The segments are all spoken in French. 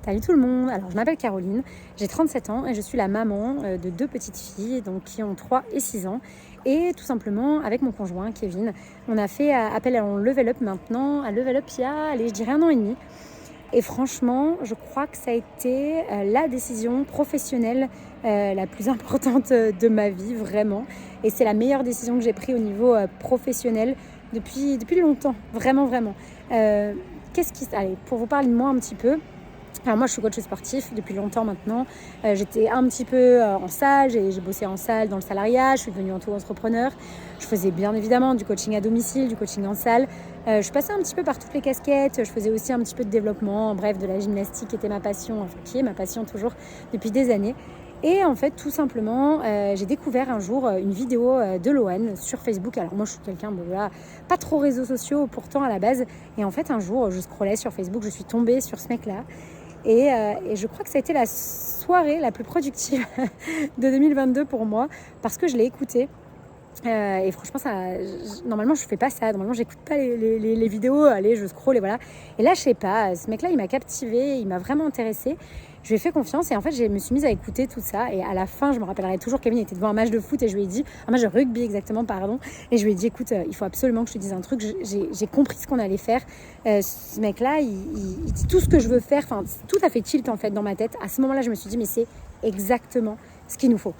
Salut tout le monde, alors je m'appelle Caroline, j'ai 37 ans et je suis la maman de 2 petites filles donc, qui ont 3 et 6 ans. Et tout simplement, avec mon conjoint Kevin, on a fait appel à un Level Up maintenant, à Level Up il y a, allez, je dirais 1 an et demi. Et franchement, je crois que ça a été la décision professionnelle la plus importante de ma vie, vraiment. Et c'est la meilleure décision que j'ai prise au niveau professionnel depuis longtemps, vraiment. Allez, pour vous parler de moi un petit peu. Alors moi, je suis coach sportif depuis longtemps maintenant. J'étais un petit peu en salle, j'ai bossé en salle dans le salariat, je suis devenue auto-entrepreneur. Je faisais bien évidemment du coaching à domicile, du coaching en salle. Je suis passée un petit peu par toutes les casquettes. Je faisais aussi un petit peu de développement, bref, de la gymnastique qui était ma passion, enfin qui est ma passion toujours depuis des années. Et en fait, tout simplement, j'ai découvert un jour une vidéo de Loane sur Facebook. Alors moi, je suis quelqu'un, pas trop réseaux sociaux pourtant à la base. Et en fait, un jour, je scrollais sur Facebook, je suis tombée sur ce mec-là. Et je crois que ça a été la soirée la plus productive de 2022 pour moi parce que je l'ai écouté. Et franchement, normalement, je fais pas ça. Normalement, j'écoute pas les vidéos. Allez, je scrolle et voilà. Et là, je sais pas, ce mec-là, il m'a captivée, il m'a vraiment intéressée. Je lui ai fait confiance et en fait, je me suis mise à écouter tout ça. Et à la fin, je me rappellerai toujours, Camille était devant un match de foot et je lui ai dit, un match de rugby exactement, pardon. Et je lui ai dit, écoute, il faut absolument que je te dise un truc. J'ai compris ce qu'on allait faire. Ce mec-là, il dit tout ce que je veux faire. Enfin, tout a fait tilt en fait dans ma tête. À ce moment-là, je me suis dit, mais c'est exactement ce qu'il nous faut.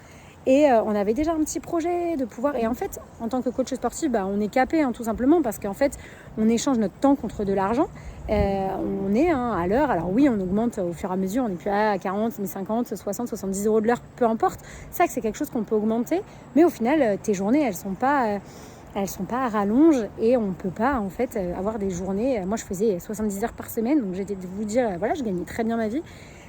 Et on avait déjà un petit projet de pouvoir... Et en fait, en tant que coach sportif, on est capé, tout simplement, parce qu'en fait, on échange notre temps contre de l'argent. On est à l'heure. Alors oui, on augmente au fur et à mesure. On n'est plus à 40, mais 50, 60, 70 euros de l'heure, peu importe. C'est vrai que c'est quelque chose qu'on peut augmenter. Mais au final, tes journées, elles sont pas à rallonge et on ne peut pas en fait avoir des journées... Moi, je faisais 70 heures par semaine, donc j'étais de vous dire, voilà, je gagnais très bien ma vie.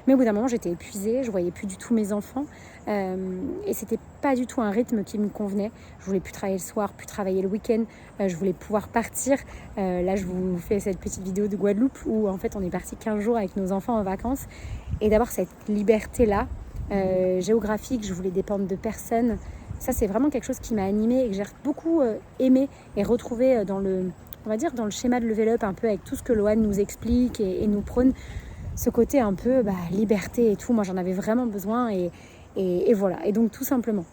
Mais au bout d'un moment, j'étais épuisée, je voyais plus du tout mes enfants et c'était pas du tout un rythme qui me convenait. Je voulais plus travailler le soir, plus travailler le week-end. Je voulais pouvoir partir. Là, je vous fais cette petite vidéo de Guadeloupe où en fait, on est parti 15 jours avec nos enfants en vacances. Et d'avoir cette liberté-là, géographique, je voulais dépendre de personne. Ça, c'est vraiment quelque chose qui m'a animée et que j'ai beaucoup aimé et retrouvé dans le schéma de Level Up, un peu avec tout ce que Loane nous explique et nous prône. Ce côté un peu liberté et tout, moi j'en avais vraiment besoin et voilà. Et donc tout simplement,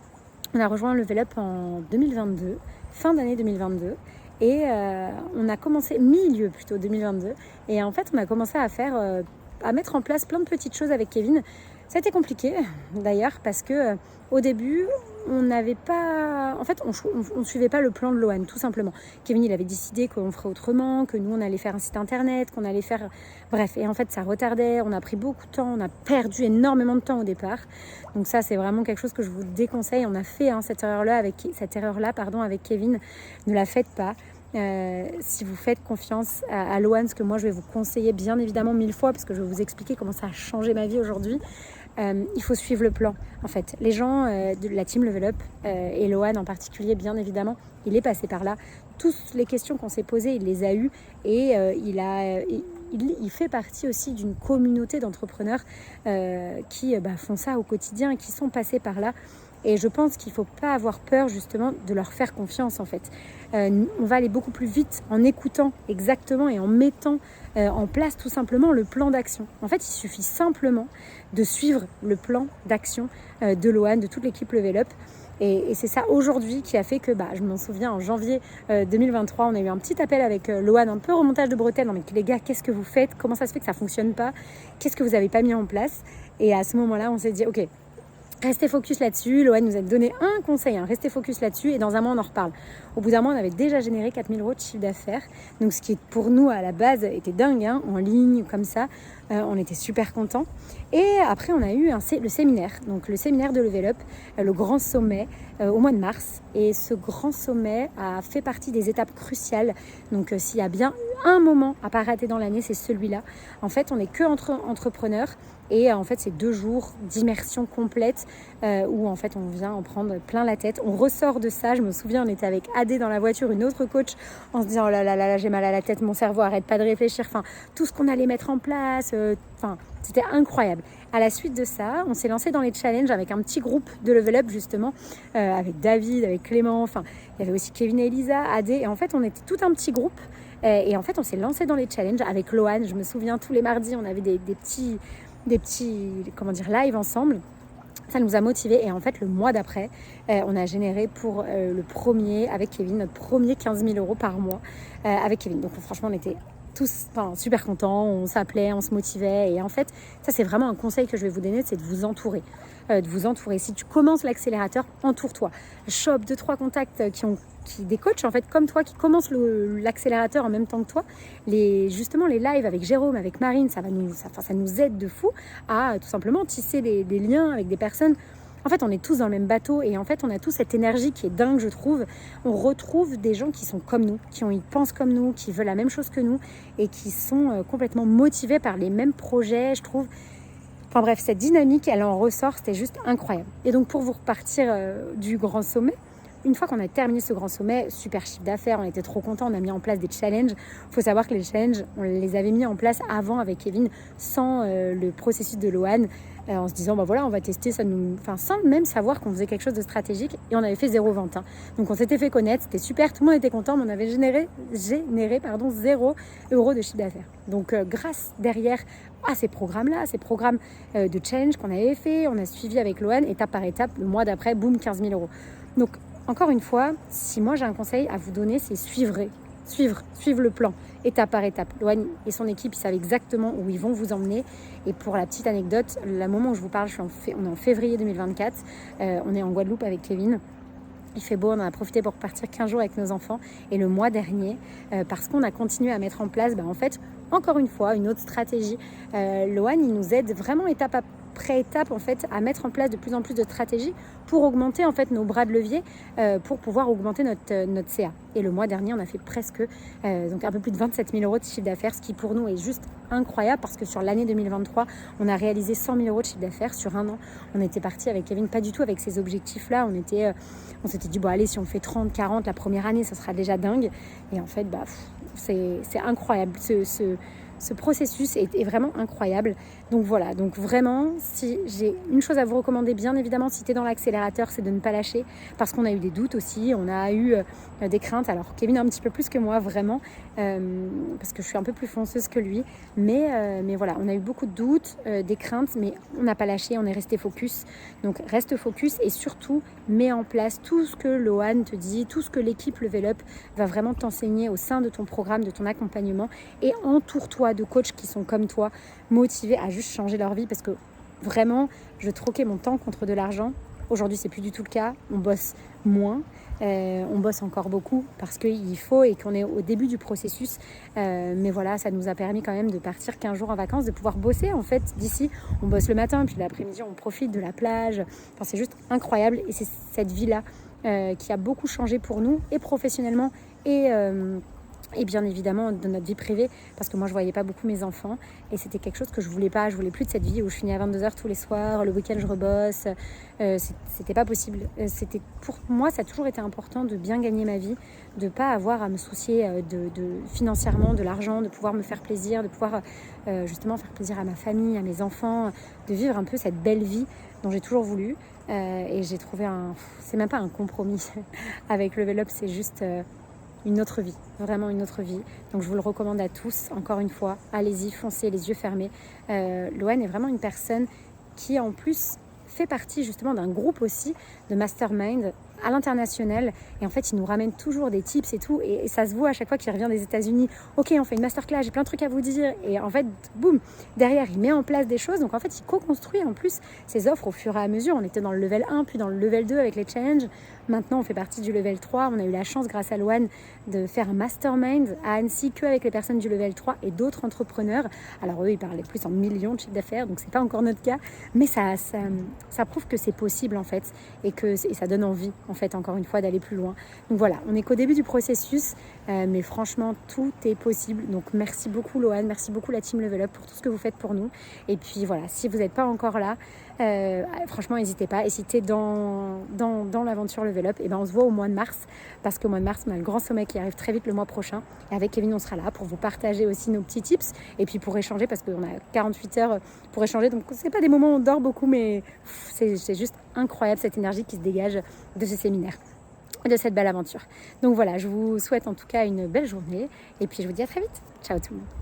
on a rejoint Level Up en 2022, fin d'année 2022 et on a commencé, milieu plutôt 2022 et en fait on a commencé à mettre en place plein de petites choses avec Kevin. Ça a été compliqué d'ailleurs parce que au début on n'avait pas... En fait on suivait pas le plan de Loane tout simplement. Kevin il avait décidé qu'on ferait autrement, que nous on allait faire un site internet, qu'on allait faire... Bref, et en fait ça retardait, on a pris beaucoup de temps, on a perdu énormément de temps au départ. Donc ça c'est vraiment quelque chose que je vous déconseille. On a fait cette erreur-là avec Kevin. Ne la faites pas. Si vous faites confiance à Loane, ce que moi je vais vous conseiller bien évidemment 1000 fois parce que je vais vous expliquer comment ça a changé ma vie aujourd'hui. Il faut suivre le plan. En fait, les gens de la team Level Up et Loane en particulier, bien évidemment, il est passé par là. Toutes les questions qu'on s'est posées, il les a eues et il fait partie aussi d'une communauté d'entrepreneurs qui font ça au quotidien et qui sont passés par là. Et je pense qu'il ne faut pas avoir peur justement de leur faire confiance en fait. On va aller beaucoup plus vite en écoutant exactement et en mettant en place tout simplement le plan d'action. En fait, il suffit simplement de suivre le plan d'action de Loane, de toute l'équipe Level Up. Et c'est ça aujourd'hui qui a fait que, je m'en souviens, en janvier 2023, on a eu un petit appel avec Loane, un peu remontage de bretelles. Non mais les gars, qu'est-ce que vous faites? Comment ça se fait que ça ne fonctionne pas? Qu'est-ce que vous n'avez pas mis en place? Et à ce moment-là, on s'est dit, ok, restez focus là-dessus. Loane nous a donné un conseil, restez focus là-dessus et dans un mois on en reparle. Au bout d'un mois on avait déjà généré 4000 euros de chiffre d'affaires. Donc ce qui pour nous à la base était dingue, en ligne comme ça. On était super contents. Et après on a eu le séminaire. Donc le séminaire de Level Up, le grand sommet au mois de mars. Et ce grand sommet a fait partie des étapes cruciales. Donc s'il y a bien un moment à pas rater dans l'année, c'est celui-là. En fait on n'est que entre entrepreneurs. Et en fait, c'est 2 jours d'immersion complète où en fait, on vient en prendre plein la tête. On ressort de ça. Je me souviens, on était avec Adé dans la voiture, une autre coach, en se disant « Oh là là là, j'ai mal à la tête, mon cerveau arrête pas de réfléchir. » Enfin, tout ce qu'on allait mettre en place, c'était incroyable. À la suite de ça, on s'est lancé dans les challenges avec un petit groupe de Level Up justement, avec David, avec Clément. Enfin, il y avait aussi Kevin et Elisa, Adé. Et en fait, on était tout un petit groupe. Et en fait, on s'est lancé dans les challenges avec Loane. Je me souviens, tous les mardis, on avait des petits des petits, live ensemble. Ça nous a motivés et en fait le mois d'après, on a généré pour le premier avec Kevin, notre premier 15 000 € par mois avec Kevin. Donc franchement on était tous super contents, on s'appelait, on se motivait et en fait ça c'est vraiment un conseil que je vais vous donner, c'est de vous entourer. Si tu commences l'accélérateur, entoure-toi. Chope 2-3 contacts des coachs en fait comme toi qui commencent l'accélérateur en même temps que toi. Les lives avec Jérôme, avec Marine, ça nous aide de fou à tout simplement tisser des liens avec des personnes. En fait, on est tous dans le même bateau et en fait, on a tous cette énergie qui est dingue, je trouve. On retrouve des gens qui sont comme nous, ils pensent comme nous, qui veulent la même chose que nous et qui sont complètement motivés par les mêmes projets, je trouve. Enfin bref, cette dynamique, elle en ressort, c'était juste incroyable. Et donc, pour vous repartir du grand sommet, une fois qu'on a terminé ce grand sommet, super chiffre d'affaires, on était trop contents, on a mis en place des challenges. Il faut savoir que les challenges, on les avait mis en place avant avec Kevin, sans le processus de Loan, en se disant, on va tester, sans même savoir qu'on faisait quelque chose de stratégique. Et on avait fait 0 vente. Donc on s'était fait connaître, c'était super, tout le monde était content, mais on avait généré 0 € de chiffre d'affaires. Donc grâce derrière à ces programmes-là, ces programmes de challenge qu'on avait fait, on a suivi avec Loan, étape par étape, le mois d'après, boum, 15 000 €. Donc encore une fois, si moi j'ai un conseil à vous donner, c'est suivre le plan, étape par étape. Loan et son équipe, ils savent exactement où ils vont vous emmener. Et pour la petite anecdote, le moment où je vous parle, on est en février 2024, on est en Guadeloupe avec Kevin. Il fait beau, on en a profité pour partir 15 jours avec nos enfants. Et le mois dernier, parce qu'on a continué à mettre en place, en fait, encore une fois, une autre stratégie. Loan, il nous aide vraiment étape après étape en fait, à mettre en place de plus en plus de stratégies pour augmenter en fait nos bras de levier, pour pouvoir augmenter notre CA. Et le mois dernier, on a fait presque donc un peu plus de 27 000 € de chiffre d'affaires, ce qui pour nous est juste incroyable parce que sur l'année 2023, on a réalisé 100 000 € de chiffre d'affaires sur un an. On était parti avec Kevin, pas du tout avec ces objectifs-là. On s'était dit, allez, si on fait 30, 40 la première année, ça sera déjà dingue. Et en fait, c'est incroyable. Ce processus est vraiment incroyable. Donc voilà, donc vraiment, si j'ai une chose à vous recommander, bien évidemment, si tu es dans l'accélérateur, c'est de ne pas lâcher, parce qu'on a eu des doutes aussi, on a eu des craintes. Alors Kevin un petit peu plus que moi, vraiment, parce que je suis un peu plus fonceuse que lui. Mais voilà, on a eu beaucoup de doutes, des craintes, mais on n'a pas lâché, on est resté focus. Donc reste focus et surtout, mets en place tout ce que Loan te dit, tout ce que l'équipe Level Up va vraiment t'enseigner au sein de ton programme, de ton accompagnement, et entoure-toi de coachs qui sont comme toi, motivés à juste changer leur vie, parce que vraiment, je troquais mon temps contre de l'argent. Aujourd'hui, c'est plus du tout le cas. On bosse moins, on bosse encore beaucoup parce qu'il faut et qu'on est au début du processus. Mais voilà, ça nous a permis quand même de partir 15 jours en vacances, de pouvoir bosser en fait d'ici. On bosse le matin, puis l'après-midi, on profite de la plage. Enfin, c'est juste incroyable et c'est cette vie-là qui a beaucoup changé pour nous, et professionnellement et bien évidemment dans notre vie privée, parce que moi je voyais pas beaucoup mes enfants et c'était quelque chose que je voulais plus de cette vie où je finis à 22h tous les soirs, le week-end je rebosse, c'était pas possible. Pour moi ça a toujours été important de bien gagner ma vie, de pas avoir à me soucier financièrement de l'argent, de pouvoir me faire plaisir, de pouvoir justement faire plaisir à ma famille, à mes enfants, de vivre un peu cette belle vie dont j'ai toujours voulu, et j'ai trouvé c'est même pas un compromis avec Level Up, c'est juste une autre vie, vraiment une autre vie. Donc je vous le recommande à tous, encore une fois, allez-y, foncez les yeux fermés. Loan est vraiment une personne qui en plus fait partie justement d'un groupe aussi de mastermind à l'international, et en fait il nous ramène toujours des tips et tout, et ça se voit à chaque fois qu'il revient des États-Unis. Ok, on fait une masterclass, j'ai plein de trucs à vous dire, et en fait boum, derrière il met en place des choses. Donc en fait il co-construit en plus ses offres au fur et à mesure. On était dans le level 1 puis dans le level 2 avec les challenges, maintenant on fait partie du level 3. On a eu la chance grâce à Loan de faire un mastermind à Annecy que avec les personnes du level 3 et d'autres entrepreneurs. Alors eux ils parlaient plus en millions de chiffre d'affaires, donc c'est pas encore notre cas, mais ça prouve que c'est possible en fait, et ça donne envie en fait, encore une fois, d'aller plus loin. Donc voilà, on n'est qu'au début du processus, mais franchement tout est possible. Donc merci beaucoup Loan, merci beaucoup la team Level Up pour tout ce que vous faites pour nous. Et puis voilà, si vous n'êtes pas encore là, franchement n'hésitez pas. Et si tu es dans l'aventure Level Up, et on se voit au mois de mars, parce qu'au mois de mars on a le grand sommet qui arrive très vite le mois prochain, et avec Kevin on sera là pour vous partager aussi nos petits tips, et puis pour échanger, parce qu'on a 48 heures pour échanger. Donc c'est pas des moments où on dort beaucoup, mais c'est juste incroyable cette énergie qui se dégage de ce séminaire, de cette belle aventure. Donc voilà, je vous souhaite en tout cas une belle journée, et puis je vous dis à très vite. Ciao tout le monde.